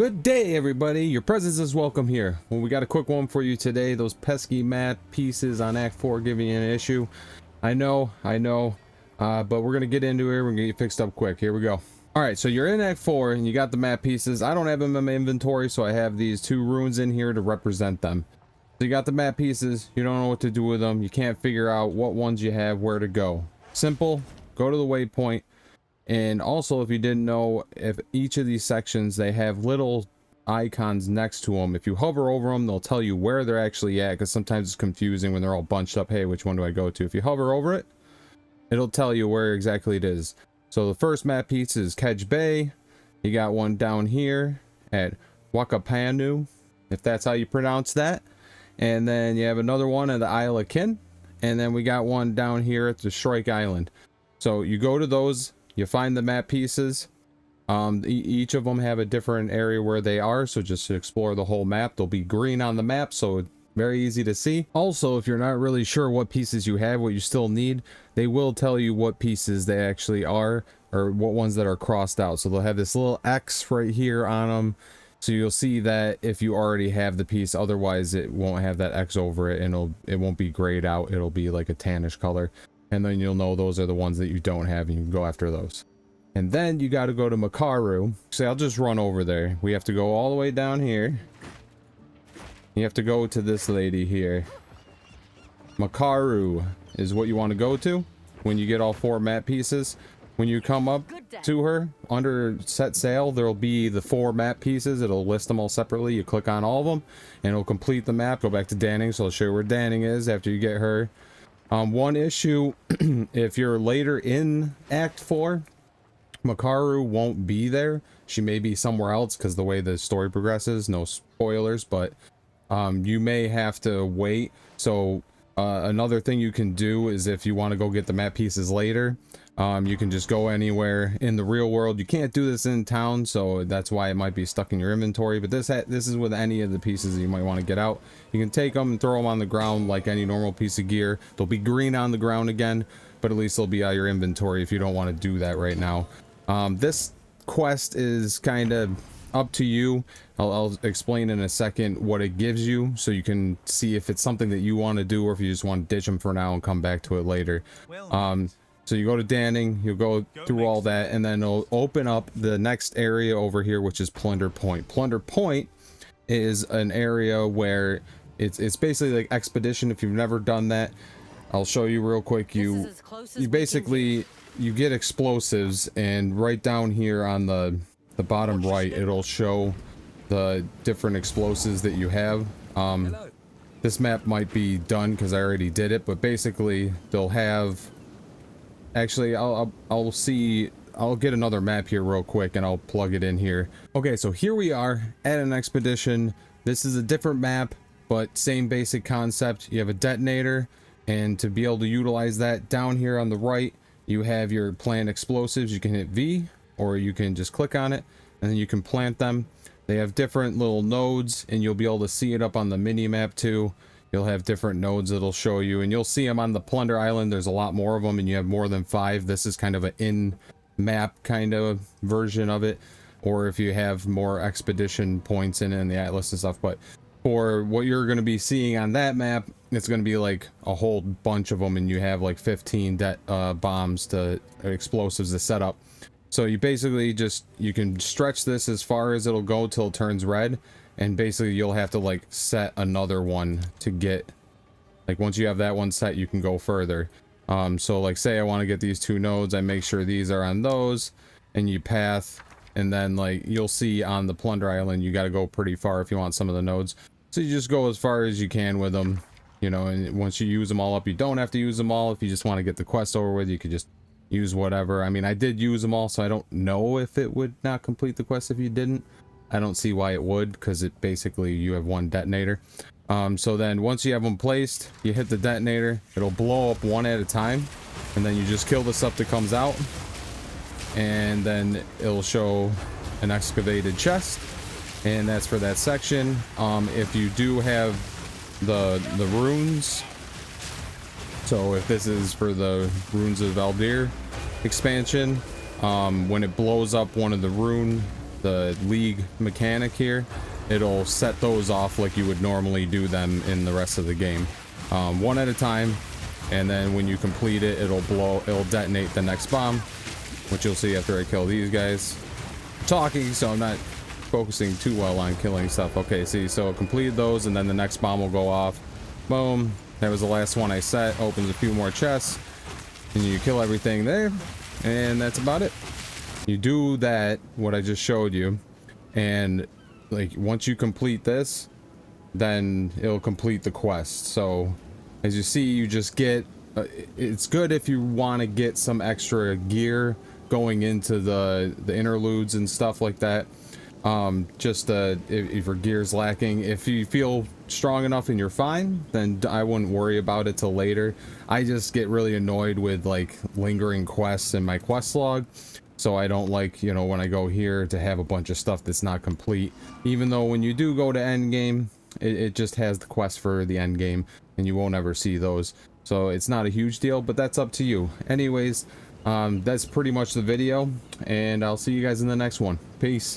Good day, everybody. Your presence is welcome here. Well, we got a quick one for you today. Those pesky matte pieces on Act 4 giving you an issue. I know, but we're gonna get into it. We're gonna get you fixed up quick. Here we go. All right, so you're in Act 4 and you got the matte pieces. I don't have them in my inventory, so I have these two runes in here to represent them. So you got the matte pieces. You don't know what to do with them. You can't figure out what ones you have, where to go. Simple. Go to the waypoint. And also, if you didn't know, if each of these sections, they have little icons next to them. If you hover over them, they'll tell you where they're actually at, because sometimes it's confusing when they're all bunched up. Hey, which one do I go to? If you hover over it, it'll tell you where exactly it is. So the first map piece is Kedge Bay. You got one down here at Wakapanu, if that's how you pronounce that. And then you have another one at the Isle of Kin. And then we got one down here at the Shrike Island. So you go to those. You find the map pieces. Each of them have a different area where they are, so just to explore the whole map. They'll be green on the map, so very easy to see. Also, if you're not really sure what pieces you have, what you still need, they will tell you what pieces they actually are, or what ones that are crossed out. So they'll have this little X right here on them, so you'll see that if you already have the piece. Otherwise it won't have that X over it, and it won't be grayed out. It'll be like a tannish color. And then you'll know those are the ones that you don't have, and you can go after those. And then you got to go to Makaru. So I'll just run over there. We have to go all the way down here. You have to go to this lady here. Makaru is what you want to go to when you get all 4 map pieces. When you come up to her, under set sail, there'll be the 4 map pieces. It'll list them all separately. You click on all of them, and it'll complete the map. Go back to Danning, so I'll show you where Danning is after you get her. One issue, if you're later in Act 4, Makaru won't be there. She may be somewhere else because the way the story progresses. No spoilers, but you may have to wait. So another thing you can do is, if you want to go get the map pieces later, you can just go anywhere in the real world. You can't do this in town, so that's why it might be stuck in your inventory. But this is with any of the pieces that you might want to get out. You can take them and throw them on the ground like any normal piece of gear. They'll be green on the ground again, but at least they'll be out of your inventory if you don't want to do that right now. This quest is kind of up to you. I'll explain in a second what it gives you, so you can see if it's something that you want to do, or if you just want to ditch them for now and come back to it later. So you go to Danning, you'll go through all that, and then it'll open up the next area over here, which is Plunder Point. Plunder Point is an area where it's basically like Expedition. If you've never done that, I'll show you real quick. You basically you get explosives, and right down here on the bottom right, it'll show the different explosives that you have. This map might be done because I already did it, but basically they'll have. Actually, I'll get another map here real quick, and I'll plug it in here. Okay, so here we are at an expedition. This is a different map, but same basic concept. You have a detonator, and to be able to utilize that, down here on the right, you have your plant explosives. You can hit V, or you can just click on it, and then you can plant them. They have different little nodes, and you'll be able to see it up on the mini map too. You'll have different nodes that'll show you, and you'll see them on the Plunder Island. There's a lot more of them, and you have more than 5. This is kind of an in-map kind of version of it, or if you have more expedition points in it and the atlas and stuff. But for what you're going to be seeing on that map, it's going to be like a whole bunch of them, and you have like 15 bombs to explosives to set up. So you basically you can stretch this as far as it'll go till it turns red. And basically you'll have to like set another one to get, like, once you have that one set, you can go further. So like, say I want to get these 2 nodes, I make sure these are on those, and you path, and then like you'll see on the Plunder Island, you got to go pretty far if you want some of the nodes. So you just go as far as you can with them, you know, and once you use them all up, you don't have to use them all. If you just want to get the quest over with, you could just use whatever. I mean, I did use them all, so I don't know if it would not complete the quest if you didn't. I don't see why it would, because it basically, you have 1 detonator. So then once you have them placed, you hit the detonator, it'll blow up 1 at a time, and then you just kill the stuff that comes out, and then it'll show an excavated chest, and that's for that section. If you do have the runes, so if this is for the Runes of Valdir expansion, when it blows up one of the rune the league mechanic here, it'll set those off like you would normally do them in the rest of the game, one at a time. And then when you complete it, it'll detonate the next bomb, which you'll see after I kill these guys. I'm talking, so I'm not focusing too well on killing stuff. Okay, see, so completed those, and then the next bomb will go off. Boom. That was the last one I set. Opens a few more chests, and you kill everything there, and that's about it. You do that, what I just showed you, and like once you complete this, then it'll complete the quest. So as you see, you just get it's good if you want to get some extra gear going into the interludes and stuff like that. If your gear's lacking, if you feel strong enough and you're fine, then I wouldn't worry about it till later. I just get really annoyed with like lingering quests in my quest log, so I don't like, you know, when I go here to have a bunch of stuff that's not complete, even though when you do go to end game, it just has the quest for the end game and you won't ever see those. So it's not a huge deal, but that's up to you. Anyways, that's pretty much the video, and I'll see you guys in the next one. Peace.